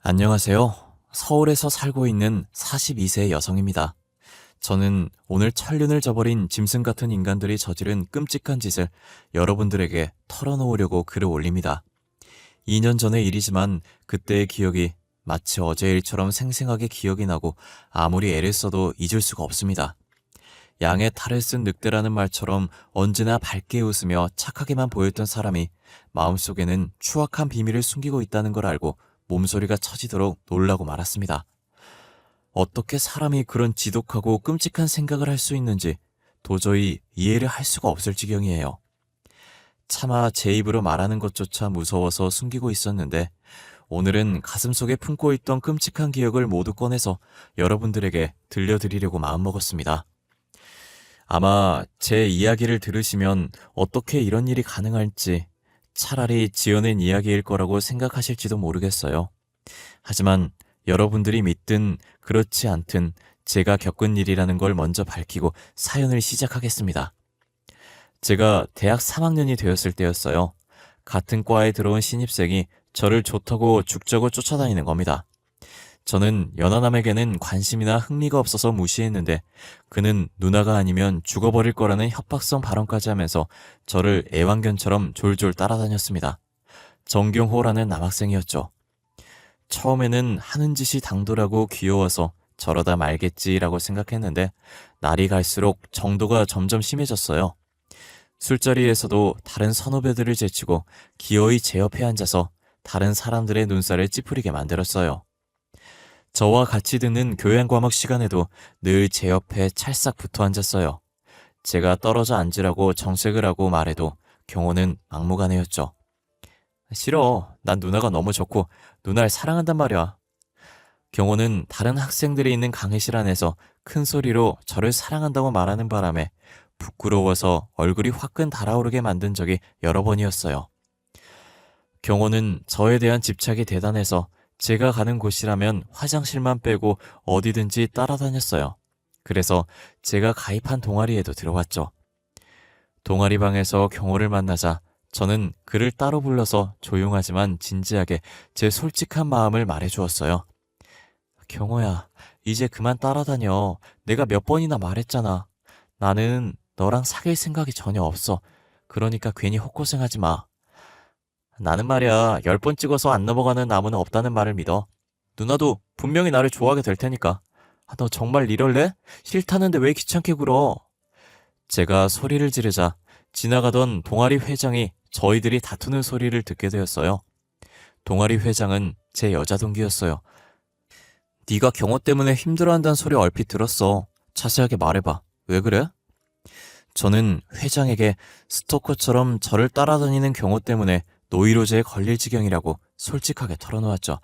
안녕하세요. 서울에서 살고 있는 42세 여성입니다. 저는 오늘 천륜을 저버린 짐승 같은 인간들이 저지른 끔찍한 짓을 여러분들에게 털어놓으려고 글을 올립니다. 2년 전의 일이지만 그때의 기억이 마치 어제 일처럼 생생하게 기억이 나고 아무리 애를 써도 잊을 수가 없습니다. 양의 탈을 쓴 늑대라는 말처럼 언제나 밝게 웃으며 착하게만 보였던 사람이 마음속에는 추악한 비밀을 숨기고 있다는 걸 알고 몸소리가 쳐지도록 놀라고 말았습니다. 어떻게 사람이 그런 지독하고 끔찍한 생각을 할 수 있는지 도저히 이해를 할 수가 없을 지경이에요. 차마 제 입으로 말하는 것조차 무서워서 숨기고 있었는데 오늘은 가슴속에 품고 있던 끔찍한 기억을 모두 꺼내서 여러분들에게 들려드리려고 마음먹었습니다. 아마 제 이야기를 들으시면 어떻게 이런 일이 가능할지 차라리 지어낸 이야기일 거라고 생각하실지도 모르겠어요. 하지만 여러분들이 믿든 그렇지 않든 제가 겪은 일이라는 걸 먼저 밝히고 사연을 시작하겠습니다. 제가 대학 3학년이 되었을 때였어요. 같은 과에 들어온 신입생이 저를 좋다고 죽자고 쫓아다니는 겁니다. 저는 연하남에게는 관심이나 흥미가 없어서 무시했는데 그는 누나가 아니면 죽어버릴 거라는 협박성 발언까지 하면서 저를 애완견처럼 졸졸 따라다녔습니다. 정경호라는 남학생이었죠. 처음에는 하는 짓이 당돌하고 귀여워서 저러다 말겠지라고 생각했는데 날이 갈수록 정도가 점점 심해졌어요. 술자리에서도 다른 선후배들을 제치고 기어이 제 옆에 앉아서 다른 사람들의 눈살을 찌푸리게 만들었어요. 저와 같이 듣는 교양 과목 시간에도 늘 제 옆에 찰싹 붙어 앉았어요. 제가 떨어져 앉으라고 정색을 하고 말해도 경호는 막무가내였죠. 싫어. 난 누나가 너무 좋고 누나를 사랑한단 말이야. 경호는 다른 학생들이 있는 강의실 안에서 큰 소리로 저를 사랑한다고 말하는 바람에 부끄러워서 얼굴이 화끈 달아오르게 만든 적이 여러 번이었어요. 경호는 저에 대한 집착이 대단해서 제가 가는 곳이라면 화장실만 빼고 어디든지 따라다녔어요. 그래서 제가 가입한 동아리에도 들어왔죠. 동아리방에서 경호를 만나자 저는 그를 따로 불러서 조용하지만 진지하게 제 솔직한 마음을 말해주었어요. 경호야, 이제 그만 따라다녀. 내가 몇 번이나 말했잖아. 나는 너랑 사귈 생각이 전혀 없어. 그러니까 괜히 헛고생하지 마. 나는 말이야 10번 찍어서 안 넘어가는 나무는 없다는 말을 믿어. 누나도 분명히 나를 좋아하게 될 테니까. 너 정말 이럴래? 싫다는데 왜 귀찮게 굴어? 제가 소리를 지르자 지나가던 동아리 회장이 저희들이 다투는 소리를 듣게 되었어요. 동아리 회장은 제 여자 동기였어요. 네가 경호 때문에 힘들어한다는 소리 얼핏 들었어. 자세하게 말해봐. 왜 그래? 저는 회장에게 스토커처럼 저를 따라다니는 경호 때문에 노이로제에 걸릴 지경이라고 솔직하게 털어놓았죠.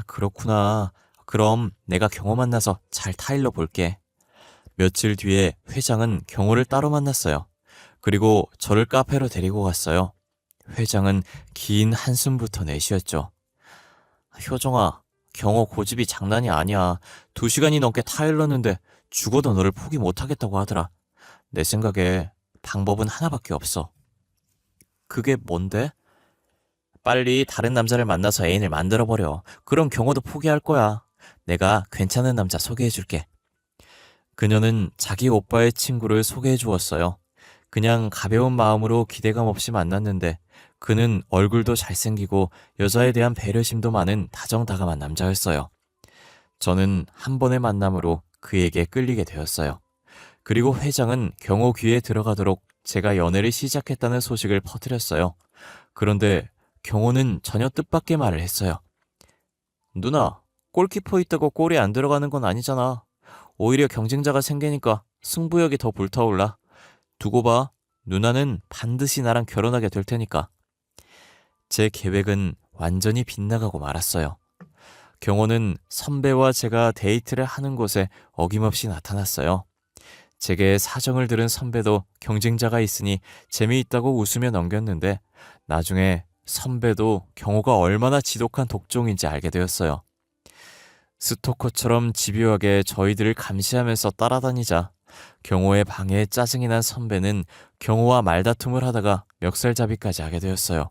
그렇구나. 그럼 내가 경호 만나서 잘 타일러 볼게. 며칠 뒤에 회장은 경호를 따로 만났어요. 그리고 저를 카페로 데리고 갔어요. 회장은 긴 한숨부터 내쉬었죠. 효정아, 경호 고집이 장난이 아니야. 2시간이 넘게 타일렀는데 죽어도 너를 포기 못하겠다고 하더라. 내 생각에 방법은 하나밖에 없어. 그게 뭔데? 빨리 다른 남자를 만나서 애인을 만들어버려. 그럼 경호도 포기할 거야. 내가 괜찮은 남자 소개해줄게. 그녀는 자기 오빠의 친구를 소개해 주었어요. 그냥 가벼운 마음으로 기대감 없이 만났는데 그는 얼굴도 잘생기고 여자에 대한 배려심도 많은 다정다감한 남자였어요. 저는 한 번의 만남으로 그에게 끌리게 되었어요. 그리고 회장은 경호 귀에 들어가도록 제가 연애를 시작했다는 소식을 퍼뜨렸어요. 그런데 경호는 전혀 뜻밖의 말을 했어요. 누나, 골키퍼 있다고 골이 안 들어가는 건 아니잖아. 오히려 경쟁자가 생기니까 승부욕이 더 불타올라. 두고 봐. 누나는 반드시 나랑 결혼하게 될 테니까. 제 계획은 완전히 빗나가고 말았어요. 경호는 선배와 제가 데이트를 하는 곳에 어김없이 나타났어요. 제게 사정을 들은 선배도 경쟁자가 있으니 재미있다고 웃으며 넘겼는데 나중에 선배도 경호가 얼마나 지독한 독종인지 알게 되었어요. 스토커처럼 집요하게 저희들을 감시하면서 따라다니자 경호의 방해에 짜증이 난 선배는 경호와 말다툼을 하다가 멱살잡이까지 하게 되었어요.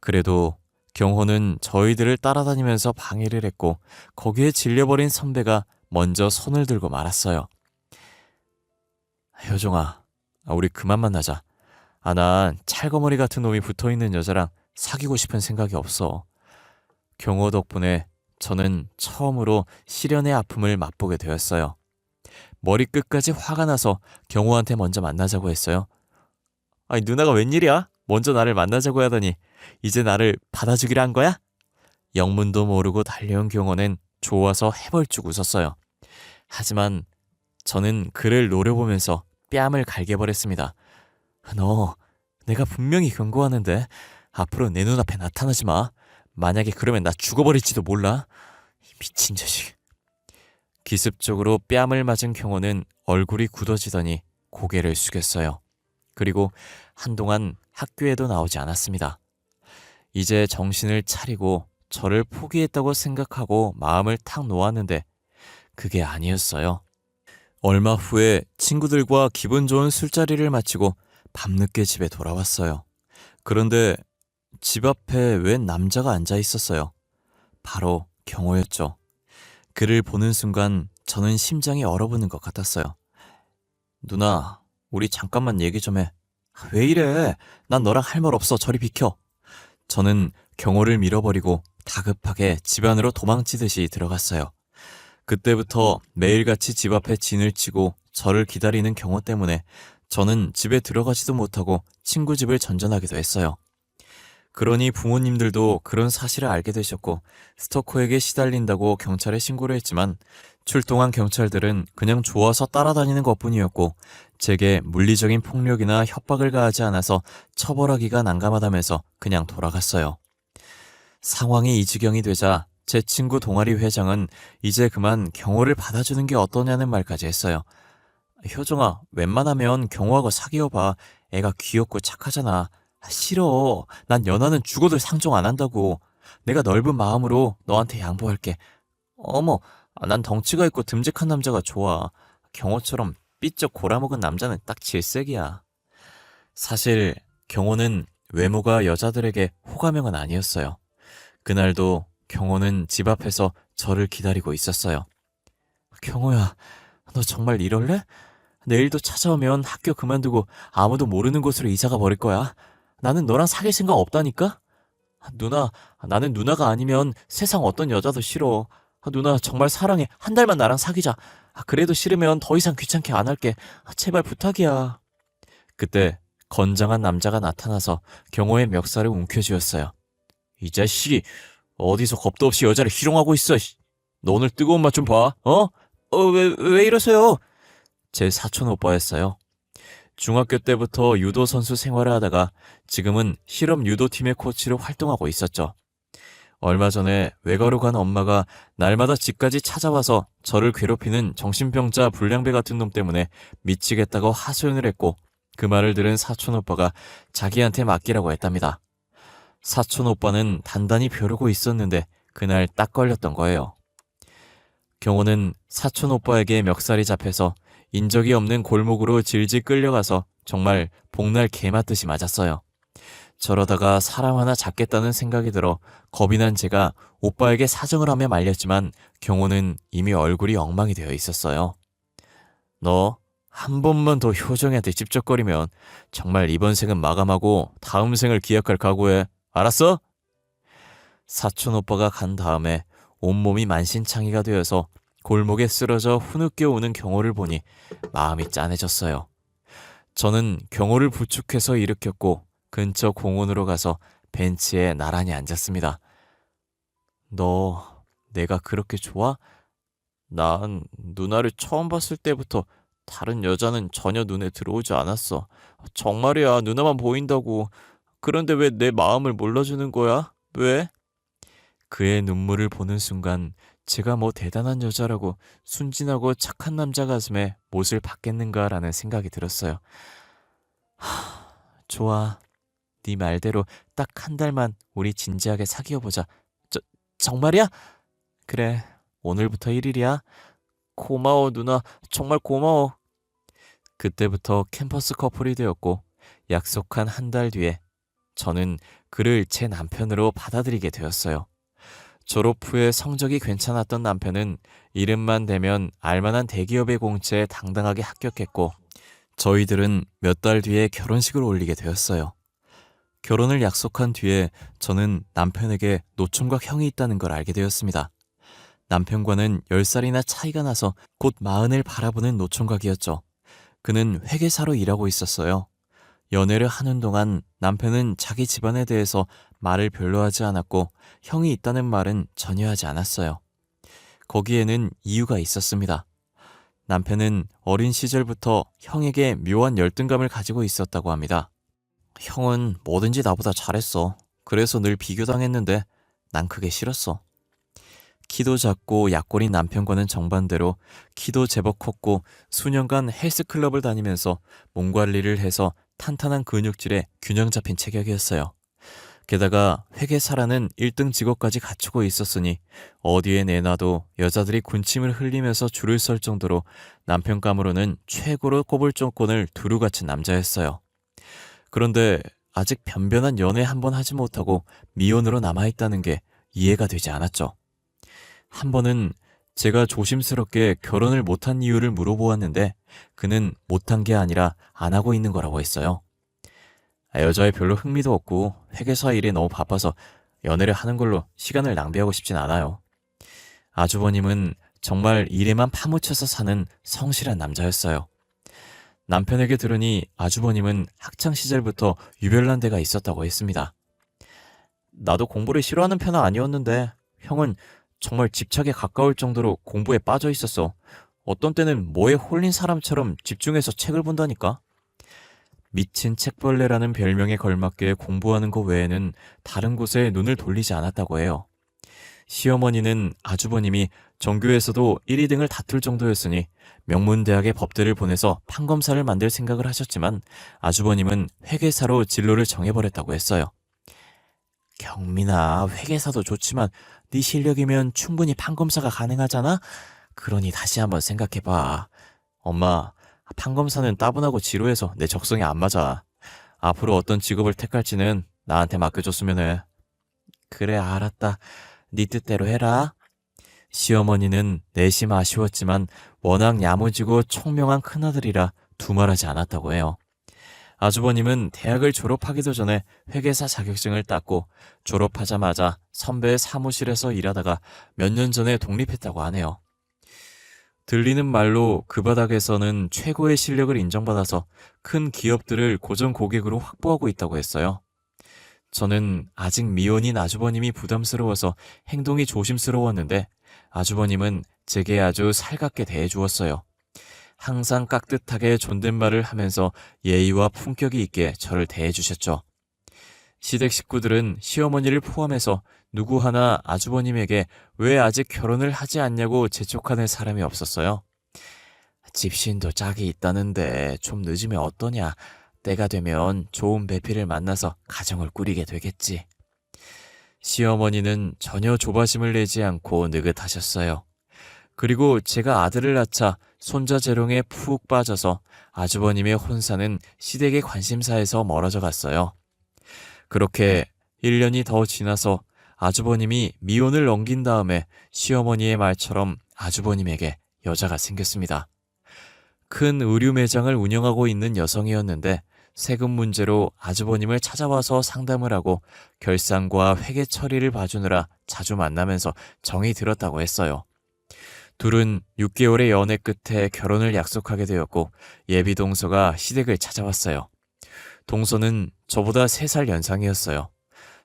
그래도 경호는 저희들을 따라다니면서 방해를 했고 거기에 질려버린 선배가 먼저 손을 들고 말았어요. 효종아, 우리 그만 만나자. 난 찰거머리 같은 놈이 붙어있는 여자랑 사귀고 싶은 생각이 없어. 경호 덕분에 저는 처음으로 시련의 아픔을 맛보게 되었어요. 머리끝까지 화가 나서 경호한테 먼저 만나자고 했어요. 아니, 누나가 웬일이야? 먼저 나를 만나자고 하더니 이제 나를 받아주기로 한 거야? 영문도 모르고 달려온 경호는 좋아서 해벌쭉 웃었어요. 하지만 저는 그를 노려보면서 뺨을 갈겨버렸습니다. 너, 내가 분명히 경고하는데 앞으로 내 눈앞에 나타나지 마. 만약에 그러면 나 죽어버릴지도 몰라. 미친 자식. 기습적으로 뺨을 맞은 경호는 얼굴이 굳어지더니 고개를 숙였어요. 그리고 한동안 학교에도 나오지 않았습니다. 이제 정신을 차리고 저를 포기했다고 생각하고 마음을 탁 놓았는데 그게 아니었어요. 얼마 후에 친구들과 기분 좋은 술자리를 마치고 밤늦게 집에 돌아왔어요. 그런데 집 앞에 웬 남자가 앉아 있었어요. 바로 경호였죠. 그를 보는 순간 저는 심장이 얼어붙는 것 같았어요. 누나, 우리 잠깐만 얘기 좀 해. 왜 이래? 난 너랑 할 말 없어. 저리 비켜. 저는 경호를 밀어버리고 다급하게 집 안으로 도망치듯이 들어갔어요. 그때부터 매일같이 집 앞에 진을 치고 저를 기다리는 경호 때문에 저는 집에 들어가지도 못하고 친구 집을 전전하기도 했어요. 그러니 부모님들도 그런 사실을 알게 되셨고 스토커에게 시달린다고 경찰에 신고를 했지만 출동한 경찰들은 그냥 좋아서 따라다니는 것뿐이었고 제게 물리적인 폭력이나 협박을 가하지 않아서 처벌하기가 난감하다면서 그냥 돌아갔어요. 상황이 이 지경이 되자 제 친구 동아리 회장은 이제 그만 경호를 받아주는 게 어떠냐는 말까지 했어요. 효정아, 웬만하면 경호하고 사귀어봐. 애가 귀엽고 착하잖아. 싫어. 난 연하는 죽어도 상종 안 한다고. 내가 넓은 마음으로 너한테 양보할게. 어머, 난 덩치가 있고 듬직한 남자가 좋아. 경호처럼 삐쩍 골아먹은 남자는 딱 질색이야. 사실 경호는 외모가 여자들에게 호감형은 아니었어요. 그날도 경호는 집 앞에서 저를 기다리고 있었어요. 경호야, 너 정말 이럴래? 내일도 찾아오면 학교 그만두고 아무도 모르는 곳으로 이사가 버릴 거야. 나는 너랑 사귈 생각 없다니까? 누나, 나는 누나가 아니면 세상 어떤 여자도 싫어. 누나 정말 사랑해. 한 달만 나랑 사귀자. 그래도 싫으면 더 이상 귀찮게 안 할게. 제발 부탁이야. 그때 건장한 남자가 나타나서 경호의 멱살을 움켜쥐었어요. 이 자식이 어디서 겁도 없이 여자를 희롱하고 있어. 너 오늘 뜨거운 맛 좀 봐. 왜 이러세요? 제 사촌 오빠였어요. 중학교 때부터 유도 선수 생활을 하다가 지금은 실업 유도팀의 코치로 활동하고 있었죠. 얼마 전에 외가로 간 엄마가 날마다 집까지 찾아와서 저를 괴롭히는 정신병자 불량배 같은 놈 때문에 미치겠다고 하소연을 했고 그 말을 들은 사촌 오빠가 자기한테 맡기라고 했답니다. 사촌 오빠는 단단히 벼르고 있었는데 그날 딱 걸렸던 거예요. 경호는 사촌 오빠에게 멱살이 잡혀서 인적이 없는 골목으로 질질 끌려가서 정말 복날 개 맞듯이 맞았어요. 저러다가 사람 하나 잡겠다는 생각이 들어 겁이 난 제가 오빠에게 사정을 하며 말렸지만 경호는 이미 얼굴이 엉망이 되어 있었어요. 너 한 번만 더 효정이한테 찝쩍거리면 정말 이번 생은 마감하고 다음 생을 기약할 각오해. 알았어? 사촌 오빠가 간 다음에 온몸이 만신창이가 되어서 골목에 쓰러져 후늦게 오는 경호를 보니 마음이 짠해졌어요. 저는 경호를 부축해서 일으켰고 근처 공원으로 가서 벤치에 나란히 앉았습니다. 너 내가 그렇게 좋아? 난 누나를 처음 봤을 때부터 다른 여자는 전혀 눈에 들어오지 않았어. 정말이야, 누나만 보인다고. 그런데 왜 내 마음을 몰라주는 거야? 왜? 그의 눈물을 보는 순간 제가 뭐 대단한 여자라고 순진하고 착한 남자 가슴에 못을 박겠는가라는 생각이 들었어요. 좋아. 네 말대로 딱 한 달만 우리 진지하게 사귀어보자. 정말이야? 그래, 오늘부터 1일이야. 고마워 누나, 정말 고마워. 그때부터 캠퍼스 커플이 되었고 약속한 한 달 뒤에 저는 그를 제 남편으로 받아들이게 되었어요. 졸업 후에 성적이 괜찮았던 남편은 이름만 대면 알만한 대기업의 공채에 당당하게 합격했고 저희들은 몇 달 뒤에 결혼식을 올리게 되었어요. 결혼을 약속한 뒤에 저는 남편에게 노총각 형이 있다는 걸 알게 되었습니다. 남편과는 10살이나 차이가 나서 곧 40을 바라보는 노총각이었죠. 그는 회계사로 일하고 있었어요. 연애를 하는 동안 남편은 자기 집안에 대해서 말을 별로 하지 않았고 형이 있다는 말은 전혀 하지 않았어요. 거기에는 이유가 있었습니다. 남편은 어린 시절부터 형에게 묘한 열등감을 가지고 있었다고 합니다. 형은 뭐든지 나보다 잘했어. 그래서 늘 비교당했는데 난 그게 싫었어. 키도 작고 약골인 남편과는 정반대로 키도 제법 컸고 수년간 헬스클럽을 다니면서 몸 관리를 해서 탄탄한 근육질에 균형 잡힌 체격이었어요. 게다가 회계사라는 1등 직업까지 갖추고 있었으니 어디에 내놔도 여자들이 군침을 흘리면서 줄을 설 정도로 남편감으로는 최고로 꼽을 조건을 두루 갖춘 남자였어요. 그런데 아직 변변한 연애 한 번 하지 못하고 미혼으로 남아있다는 게 이해가 되지 않았죠. 한 번은 제가 조심스럽게 결혼을 못한 이유를 물어보았는데 그는 못한 게 아니라 안 하고 있는 거라고 했어요. 여자에 별로 흥미도 없고 회계사 일에 너무 바빠서 연애를 하는 걸로 시간을 낭비하고 싶진 않아요. 아주버님은 정말 일에만 파묻혀서 사는 성실한 남자였어요. 남편에게 들으니 아주버님은 학창시절부터 유별난 데가 있었다고 했습니다. 나도 공부를 싫어하는 편은 아니었는데 형은 정말 집착에 가까울 정도로 공부에 빠져 있었어. 어떤 때는 뭐에 홀린 사람처럼 집중해서 책을 본다니까. 미친 책벌레라는 별명에 걸맞게 공부하는 것 외에는 다른 곳에 눈을 돌리지 않았다고 해요. 시어머니는 아주버님이 전교에서도 1, 2등을 다툴 정도였으니 명문대학의 법대를 보내서 판검사를 만들 생각을 하셨지만 아주버님은 회계사로 진로를 정해버렸다고 했어요. 경민아, 회계사도 좋지만 네 실력이면 충분히 판검사가 가능하잖아? 그러니 다시 한번 생각해봐. 엄마, 판검사는 따분하고 지루해서 내 적성에 안 맞아. 앞으로 어떤 직업을 택할지는 나한테 맡겨줬으면 해. 그래, 알았다. 네 뜻대로 해라. 시어머니는 내심 아쉬웠지만 워낙 야무지고 총명한 큰아들이라 두말하지 않았다고 해요. 아주버님은 대학을 졸업하기도 전에 회계사 자격증을 땄고 졸업하자마자 선배의 사무실에서 일하다가 몇 년 전에 독립했다고 하네요. 들리는 말로 그 바닥에서는 최고의 실력을 인정받아서 큰 기업들을 고정 고객으로 확보하고 있다고 했어요. 저는 아직 미혼인 아주버님이 부담스러워서 행동이 조심스러웠는데 아주버님은 제게 아주 살갑게 대해주었어요. 항상 깍듯하게 존댓말을 하면서 예의와 품격이 있게 저를 대해주셨죠. 시댁 식구들은 시어머니를 포함해서 누구 하나 아주버님에게 왜 아직 결혼을 하지 않냐고 재촉하는 사람이 없었어요. 집신도 짝이 있다는데 좀 늦으면 어떠냐. 때가 되면 좋은 배필을 만나서 가정을 꾸리게 되겠지. 시어머니는 전혀 조바심을 내지 않고 느긋하셨어요. 그리고 제가 아들을 낳자 손자 재롱에 푹 빠져서 아주버님의 혼사는 시댁의 관심사에서 멀어져 갔어요. 그렇게 1년이 더 지나서 아주버님이 미혼을 넘긴 다음에 시어머니의 말처럼 아주버님에게 여자가 생겼습니다. 큰 의류 매장을 운영하고 있는 여성이었는데 세금 문제로 아주버님을 찾아와서 상담을 하고 결산과 회계 처리를 봐주느라 자주 만나면서 정이 들었다고 했어요. 둘은 6개월의 연애 끝에 결혼을 약속하게 되었고 예비 동서가 시댁을 찾아왔어요. 동서는 저보다 3살 연상이었어요.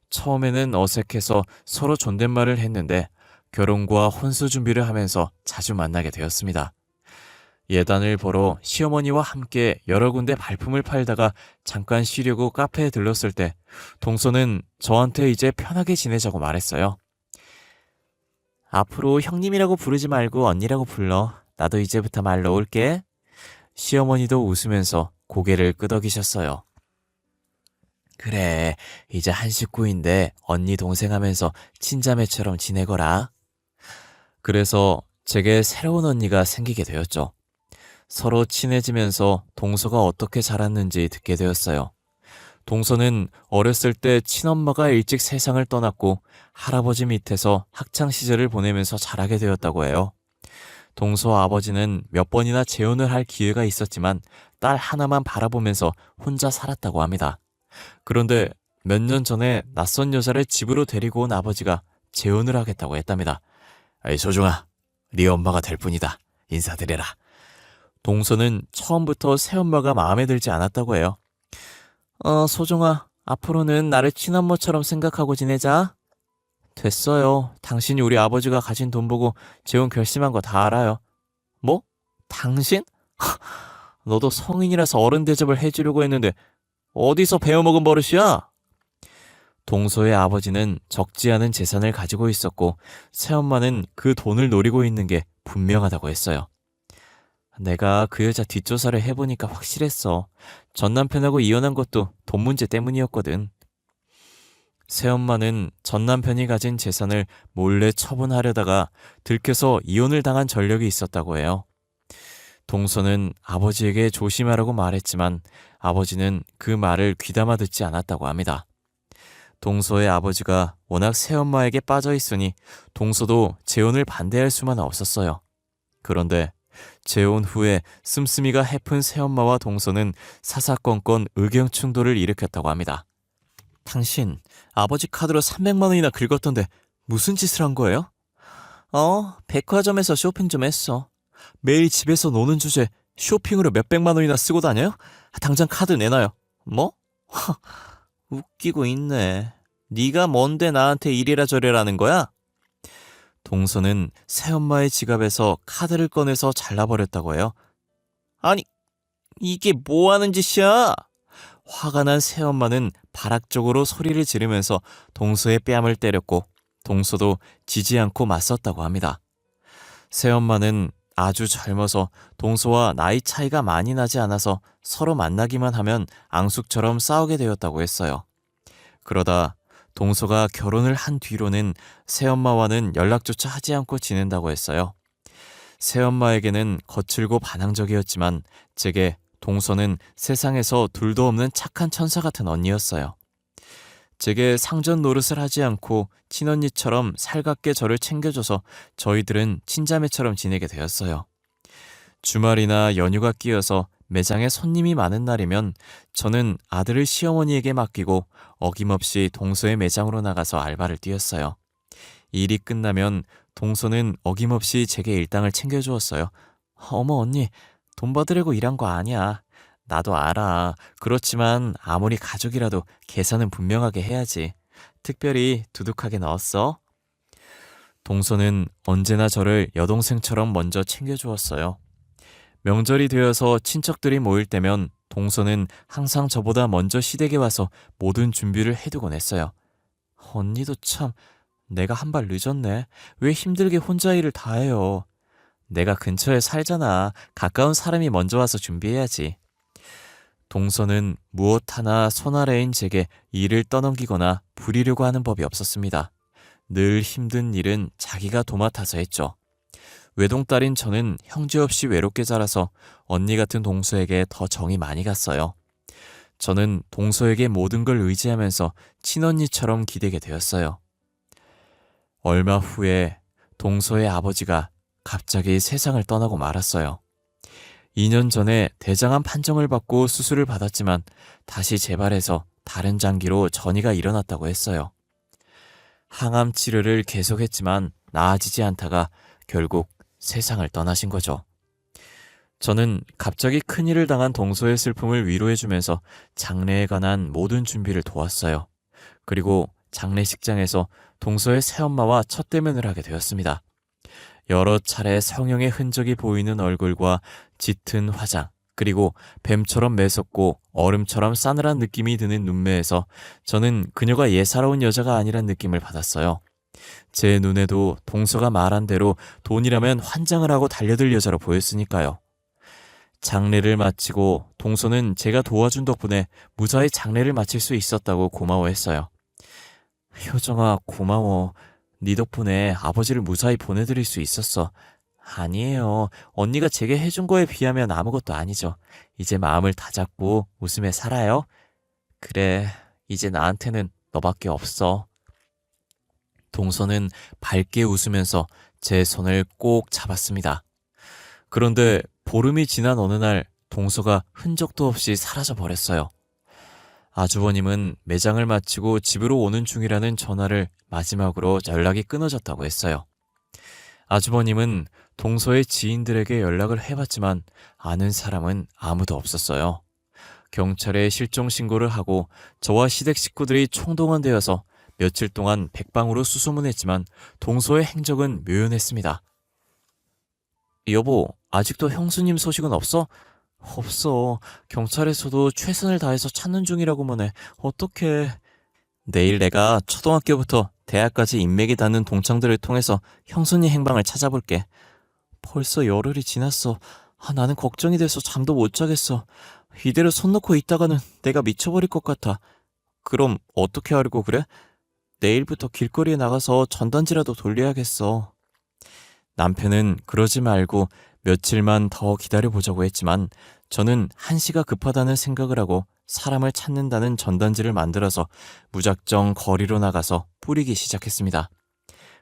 처음에는 어색해서 서로 존댓말을 했는데 결혼과 혼수 준비를 하면서 자주 만나게 되었습니다. 예단을 보러 시어머니와 함께 여러 군데 발품을 팔다가 잠깐 쉬려고 카페에 들렀을 때 동서는 저한테 이제 편하게 지내자고 말했어요. 앞으로 형님이라고 부르지 말고 언니라고 불러. 나도 이제부터 말 놓을게. 시어머니도 웃으면서 고개를 끄덕이셨어요. 그래, 이제 한 식구인데 언니 동생 하면서 친자매처럼 지내거라. 그래서 제게 새로운 언니가 생기게 되었죠. 서로 친해지면서 동서가 어떻게 자랐는지 듣게 되었어요. 동서는 어렸을 때 친엄마가 일찍 세상을 떠났고 할아버지 밑에서 학창 시절을 보내면서 자라게 되었다고 해요. 동서 아버지는 몇 번이나 재혼을 할 기회가 있었지만 딸 하나만 바라보면서 혼자 살았다고 합니다. 그런데 몇 년 전에 낯선 여자를 집으로 데리고 온 아버지가 재혼을 하겠다고 했답니다. 아이, 소중아, 네 엄마가 될 뿐이다. 인사드려라. 동서는 처음부터 새엄마가 마음에 들지 않았다고 해요. 소중아, 앞으로는 나를 친엄마처럼 생각하고 지내자. 됐어요. 당신이 우리 아버지가 가진 돈 보고 재혼 결심한 거 다 알아요. 뭐? 당신? 너도 성인이라서 어른 대접을 해주려고 했는데 어디서 배워먹은 버릇이야? 동서의 아버지는 적지 않은 재산을 가지고 있었고 새엄마는 그 돈을 노리고 있는 게 분명하다고 했어요. 내가 그 여자 뒷조사를 해보니까 확실했어. 전 남편하고 이혼한 것도 돈 문제 때문이었거든. 새엄마는 전 남편이 가진 재산을 몰래 처분하려다가 들켜서 이혼을 당한 전력이 있었다고 해요. 동서는 아버지에게 조심하라고 말했지만 아버지는 그 말을 귀담아 듣지 않았다고 합니다. 동서의 아버지가 워낙 새엄마에게 빠져 있으니 동서도 재혼을 반대할 수만 없었어요. 그런데 재혼 후에 씀씀이가 해픈 새엄마와 동서는 사사건건 의견 충돌을 일으켰다고 합니다. 당신 아버지 카드로 300만 원이나 긁었던데 무슨 짓을 한 거예요? 백화점에서 쇼핑 좀 했어. 매일 집에서 노는 주제 쇼핑으로 몇백만 원이나 쓰고 다녀요? 당장 카드 내놔요. 뭐? 웃기고 있네. 네가 뭔데 나한테 이래라 저래라는 거야? 동서는 새엄마의 지갑에서 카드를 꺼내서 잘라버렸다고 해요. 아니, 이게 뭐 하는 짓이야? 화가 난 새엄마는 발악적으로 소리를 지르면서 동서의 뺨을 때렸고 동서도 지지 않고 맞섰다고 합니다. 새엄마는 아주 젊어서 동서와 나이 차이가 많이 나지 않아서 서로 만나기만 하면 앙숙처럼 싸우게 되었다고 했어요. 그러다 동서가 결혼을 한 뒤로는 새엄마와는 연락조차 하지 않고 지낸다고 했어요. 새엄마에게는 거칠고 반항적이었지만 제게 동서는 세상에서 둘도 없는 착한 천사 같은 언니였어요. 제게 상전 노릇을 하지 않고 친언니처럼 살갑게 저를 챙겨줘서 저희들은 친자매처럼 지내게 되었어요. 주말이나 연휴가 끼어서 매장에 손님이 많은 날이면 저는 아들을 시어머니에게 맡기고 어김없이 동서의 매장으로 나가서 알바를 뛰었어요. 일이 끝나면 동서는 어김없이 제게 일당을 챙겨주었어요. 어머 언니, 돈 받으려고 일한 거 아니야. 나도 알아. 그렇지만 아무리 가족이라도 계산은 분명하게 해야지. 특별히 두둑하게 넣었어. 동서는 언제나 저를 여동생처럼 먼저 챙겨주었어요. 명절이 되어서 친척들이 모일 때면 동서는 항상 저보다 먼저 시댁에 와서 모든 준비를 해두곤 했어요. 언니도 참, 내가 한 발 늦었네. 왜 힘들게 혼자 일을 다 해요. 내가 근처에 살잖아. 가까운 사람이 먼저 와서 준비해야지. 동서는 무엇 하나 손 아래인 제게 일을 떠넘기거나 부리려고 하는 법이 없었습니다. 늘 힘든 일은 자기가 도맡아서 했죠. 외동딸인 저는 형제 없이 외롭게 자라서 언니 같은 동서에게 더 정이 많이 갔어요. 저는 동서에게 모든 걸 의지하면서 친언니처럼 기대게 되었어요. 얼마 후에 동서의 아버지가 갑자기 세상을 떠나고 말았어요. 2년 전에 대장암 판정을 받고 수술을 받았지만 다시 재발해서 다른 장기로 전이가 일어났다고 했어요. 항암 치료를 계속했지만 나아지지 않다가 결국 세상을 떠나신 거죠. 저는 갑자기 큰일을 당한 동서의 슬픔을 위로해주면서 장례에 관한 모든 준비를 도왔어요. 그리고 장례식장에서 동서의 새엄마와 첫 대면을 하게 되었습니다. 여러 차례 성형의 흔적이 보이는 얼굴과 짙은 화장, 그리고 뱀처럼 매섭고 얼음처럼 싸늘한 느낌이 드는 눈매에서 저는 그녀가 예사로운 여자가 아니란 느낌을 받았어요. 제 눈에도 동서가 말한 대로 돈이라면 환장을 하고 달려들 여자로 보였으니까요. 장례를 마치고 동서는 제가 도와준 덕분에 무사히 장례를 마칠 수 있었다고 고마워했어요. 효정아, 고마워. 네 덕분에 아버지를 무사히 보내드릴 수 있었어. 아니에요. 언니가 제게 해준 거에 비하면 아무것도 아니죠. 이제 마음을 다잡고 웃으며 살아요. 그래, 이제 나한테는 너밖에 없어. 동서는 밝게 웃으면서 제 손을 꼭 잡았습니다. 그런데 보름이 지난 어느 날 동서가 흔적도 없이 사라져 버렸어요. 아주버님은 매장을 마치고 집으로 오는 중이라는 전화를 마지막으로 연락이 끊어졌다고 했어요. 아주버님은 동서의 지인들에게 연락을 해봤지만 아는 사람은 아무도 없었어요. 경찰에 실종 신고를 하고 저와 시댁 식구들이 총동원되어서 며칠 동안 백방으로 수소문했지만 동서의 행적은 묘연했습니다. 여보, 아직도 형수님 소식은 없어? 없어. 경찰에서도 최선을 다해서 찾는 중이라고만 해. 어떡해. 내일 내가 초등학교부터 대학까지 인맥이 닿는 동창들을 통해서 형수님 행방을 찾아볼게. 벌써 열흘이 지났어. 나는 걱정이 돼서 잠도 못 자겠어. 이대로 손 놓고 있다가는 내가 미쳐버릴 것 같아. 그럼 어떻게 하려고 그래? 내일부터 길거리에 나가서 전단지라도 돌려야겠어. 남편은 그러지 말고 며칠만 더 기다려보자고 했지만 저는 한시가 급하다는 생각을 하고 사람을 찾는다는 전단지를 만들어서 무작정 거리로 나가서 뿌리기 시작했습니다.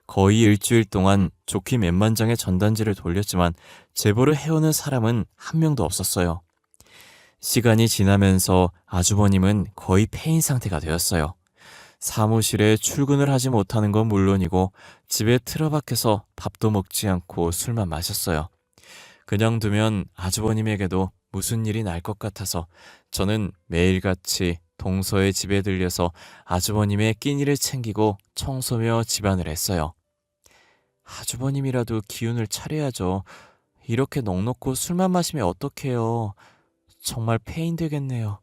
거의 일주일 동안 좋기 몇만 장의 전단지를 돌렸지만 제보를 해오는 사람은 한 명도 없었어요. 시간이 지나면서 아주버님은 거의 폐인 상태가 되었어요. 사무실에 출근을 하지 못하는 건 물론이고 집에 틀어박혀서 밥도 먹지 않고 술만 마셨어요. 그냥 두면 아주버님에게도 무슨 일이 날 것 같아서 저는 매일같이 동서의 집에 들려서 아주버님의 끼니를 챙기고 청소며 집안을 했어요. 아주버님이라도 기운을 차려야죠. 이렇게 넋놓고 술만 마시면 어떡해요. 정말 폐인 되겠네요.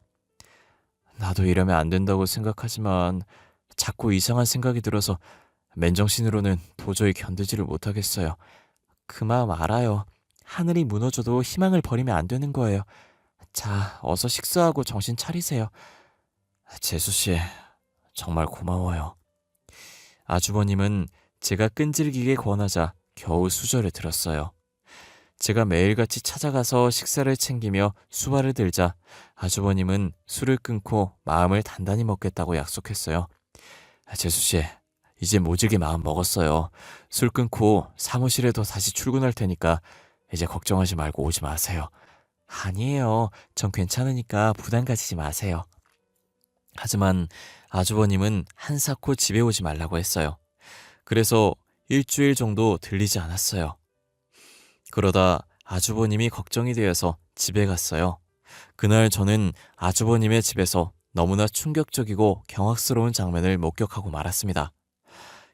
나도 이러면 안 된다고 생각하지만 자꾸 이상한 생각이 들어서 맨정신으로는 도저히 견디지를 못하겠어요. 그 마음 알아요. 하늘이 무너져도 희망을 버리면 안 되는 거예요. 자, 어서 식사하고 정신 차리세요. 재수씨, 정말 고마워요. 아주버님은 제가 끈질기게 권하자 겨우 수저를 들었어요. 제가 매일같이 찾아가서 식사를 챙기며 수발을 들자 아주버님은 술을 끊고 마음을 단단히 먹겠다고 약속했어요. 재수씨, 이제 모질게 마음 먹었어요. 술 끊고 사무실에도 다시 출근할 테니까 이제 걱정하지 말고 오지 마세요. 아니에요. 전 괜찮으니까 부담 가지지 마세요. 하지만 아주버님은 한사코 집에 오지 말라고 했어요. 그래서 일주일 정도 들리지 않았어요. 그러다 아주버님이 걱정이 되어서 집에 갔어요. 그날 저는 아주버님의 집에서 너무나 충격적이고 경악스러운 장면을 목격하고 말았습니다.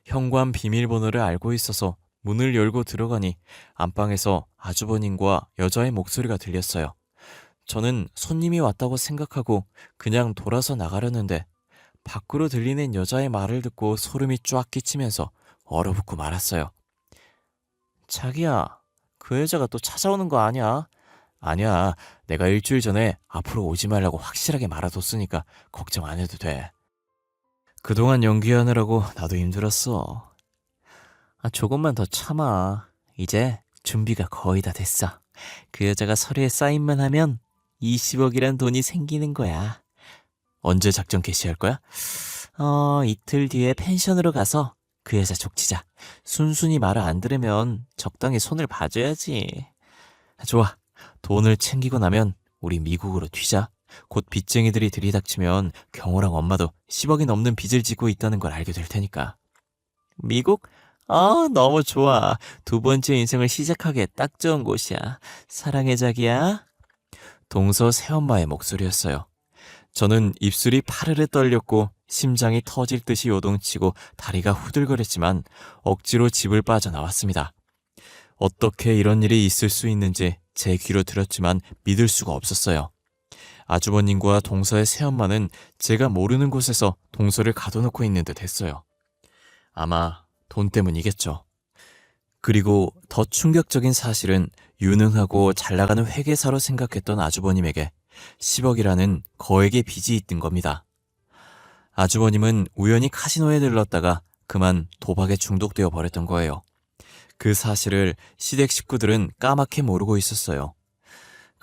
현관 비밀번호를 알고 있어서 문을 열고 들어가니 안방에서 아주버님과 여자의 목소리가 들렸어요. 저는 손님이 왔다고 생각하고 그냥 돌아서 나가려는데 밖으로 들리는 여자의 말을 듣고 소름이 쫙 끼치면서 얼어붙고 말았어요. 자기야, 그 여자가 또 찾아오는 거 아니야? 아니야, 내가 일주일 전에 앞으로 오지 말라고 확실하게 말아뒀으니까 걱정 안 해도 돼. 그동안 연기하느라고 나도 힘들었어. 조금만 더 참아. 이제 준비가 거의 다 됐어. 그 여자가 서류에 사인만 하면 20억이란 돈이 생기는 거야. 언제 작전 개시할 거야? 이틀 뒤에 펜션으로 가서 그 여자 족치자. 순순히 말을 안 들으면 적당히 손을 봐줘야지. 좋아. 돈을 챙기고 나면 우리 미국으로 튀자. 곧 빚쟁이들이 들이닥치면 경호랑 엄마도 10억이 넘는 빚을 지고 있다는 걸 알게 될 테니까. 미국? 너무 좋아. 두 번째 인생을 시작하기에 딱 좋은 곳이야. 사랑해, 자기야. 동서 새엄마의 목소리였어요. 저는 입술이 파르르 떨렸고 심장이 터질 듯이 요동치고 다리가 후들거렸지만 억지로 집을 빠져나왔습니다. 어떻게 이런 일이 있을 수 있는지 제 귀로 들었지만 믿을 수가 없었어요. 아주버님과 동서의 새엄마는 제가 모르는 곳에서 동서를 가둬놓고 있는 듯 했어요. 아마 돈 때문이겠죠. 그리고 더 충격적인 사실은 유능하고 잘나가는 회계사로 생각했던 아주버님에게 10억이라는 거액의 빚이 있던 겁니다. 아주버님은 우연히 카지노에 들렀다가 그만 도박에 중독되어 버렸던 거예요. 그 사실을 시댁 식구들은 까맣게 모르고 있었어요.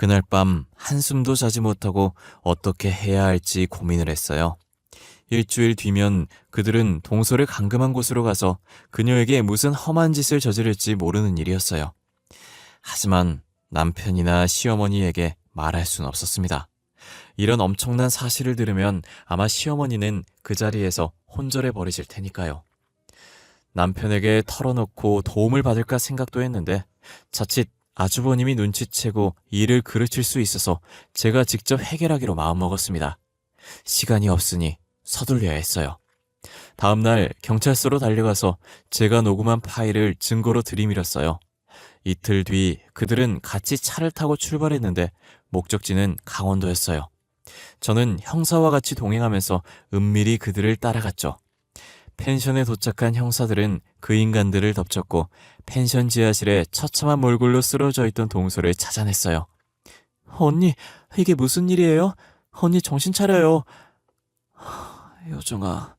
그날 밤 한숨도 자지 못하고 어떻게 해야 할지 고민을 했어요. 일주일 뒤면 그들은 동서를 감금한 곳으로 가서 그녀에게 무슨 험한 짓을 저지를지 모르는 일이었어요. 하지만 남편이나 시어머니에게 말할 수는 없었습니다. 이런 엄청난 사실을 들으면 아마 시어머니는 그 자리에서 혼절해 버리실 테니까요. 남편에게 털어놓고 도움을 받을까 생각도 했는데 자칫 아주버님이 눈치채고 일을 그르칠 수 있어서 제가 직접 해결하기로 마음먹었습니다. 시간이 없으니 서둘러야 했어요. 다음날 경찰서로 달려가서 제가 녹음한 파일을 증거로 들이밀었어요. 이틀 뒤 그들은 같이 차를 타고 출발했는데 목적지는 강원도였어요. 저는 형사와 같이 동행하면서 은밀히 그들을 따라갔죠. 펜션에 도착한 형사들은 그 인간들을 덮쳤고 펜션 지하실에 처참한 몰골로 쓰러져 있던 동서를 찾아냈어요. 언니, 이게 무슨 일이에요? 언니 정신 차려요. 효정아,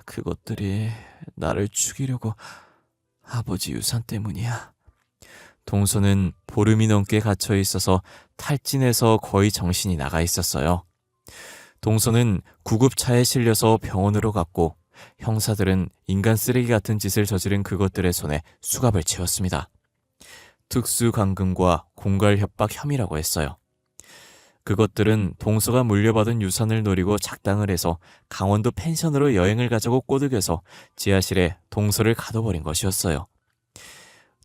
그것들이 나를 죽이려고 아버지 유산 때문이야. 동서는 보름이 넘게 갇혀 있어서 탈진해서 거의 정신이 나가 있었어요. 동서는 구급차에 실려서 병원으로 갔고 형사들은 인간 쓰레기 같은 짓을 저지른 그것들의 손에 수갑을 채웠습니다. 특수감금과 공갈 협박 혐의라고 했어요. 그것들은 동서가 물려받은 유산을 노리고 작당을 해서 강원도 펜션으로 여행을 가자고 꼬드겨서 지하실에 동서를 가둬버린 것이었어요.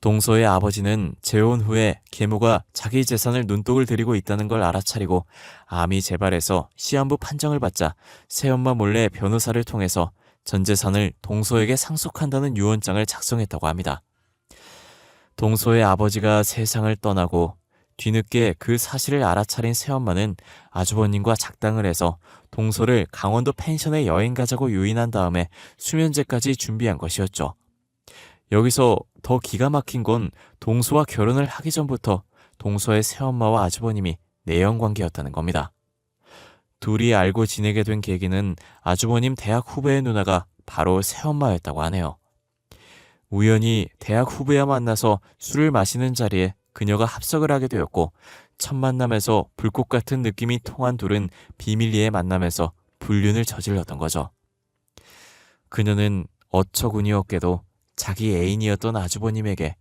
동서의 아버지는 재혼 후에 계모가 자기 재산을 눈독을 들이고 있다는 걸 알아차리고 암이 재발해서 시한부 판정을 받자 새엄마 몰래 변호사를 통해서 전 재산을 동서에게 상속한다는 유언장을 작성했다고 합니다. 동서의 아버지가 세상을 떠나고 뒤늦게 그 사실을 알아차린 새엄마는 아주버님과 작당을 해서 동서를 강원도 펜션에 여행 가자고 유인한 다음에 수면제까지 준비한 것이었죠. 여기서 더 기가 막힌 건 동서와 결혼을 하기 전부터 동서의 새엄마와 아주버님이 내연관계였다는 겁니다. 둘이 알고 지내게 된 계기는 아주버님 대학 후배의 누나가 바로 새엄마였다고 하네요. 우연히 대학 후배와 만나서 술을 마시는 자리에 그녀가 합석을 하게 되었고 첫 만남에서 불꽃 같은 느낌이 통한 둘은 비밀리에 만나면서 불륜을 저질렀던 거죠. 그녀는 어처구니없게도 자기 애인이었던 아주버님에게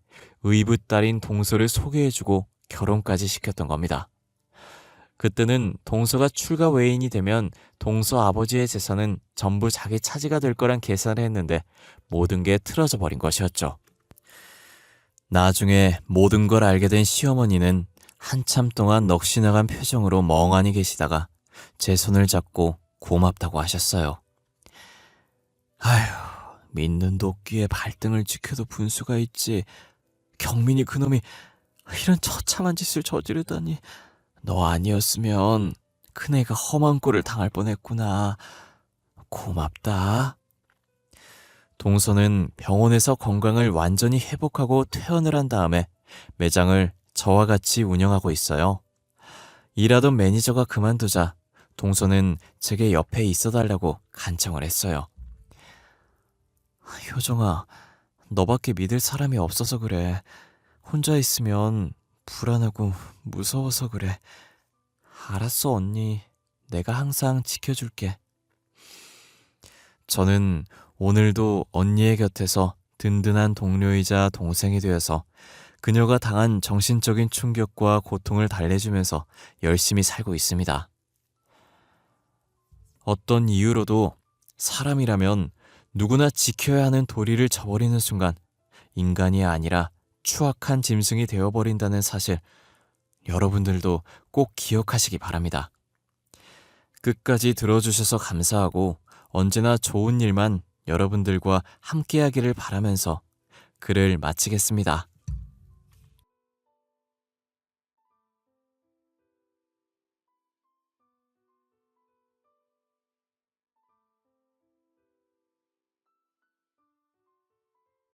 의붓 딸인 동서를 소개해주고 결혼까지 시켰던 겁니다. 그때는 동서가 출가 외인이 되면 동서 아버지의 재산은 전부 자기 차지가 될 거란 계산을 했는데 모든 게 틀어져 버린 것이었죠. 나중에 모든 걸 알게 된 시어머니는 한참 동안 넋이 나간 표정으로 멍하니 계시다가 제 손을 잡고 고맙다고 하셨어요. 아휴, 믿는 도끼에 발등을 지켜도 분수가 있지. 경민이 그놈이 이런 처참한 짓을 저지르다니. 너 아니었으면 큰애가 험한 꼴을 당할 뻔했구나. 고맙다. 동서는 병원에서 건강을 완전히 회복하고 퇴원을 한 다음에 매장을 저와 같이 운영하고 있어요. 일하던 매니저가 그만두자 동서는 제게 옆에 있어달라고 간청을 했어요. 효정아, 너밖에 믿을 사람이 없어서 그래. 혼자 있으면 불안하고 무서워서 그래. 알았어, 언니. 내가 항상 지켜줄게. 저는 오늘도 언니의 곁에서 든든한 동료이자 동생이 되어서 그녀가 당한 정신적인 충격과 고통을 달래주면서 열심히 살고 있습니다. 어떤 이유로도 사람이라면 누구나 지켜야 하는 도리를 저버리는 순간 인간이 아니라 추악한 짐승이 되어버린다는 사실, 여러분들도 꼭 기억하시기 바랍니다. 끝까지 들어주셔서 감사하고 언제나 좋은 일만 여러분들과 함께하기를 바라면서 글을 마치겠습니다.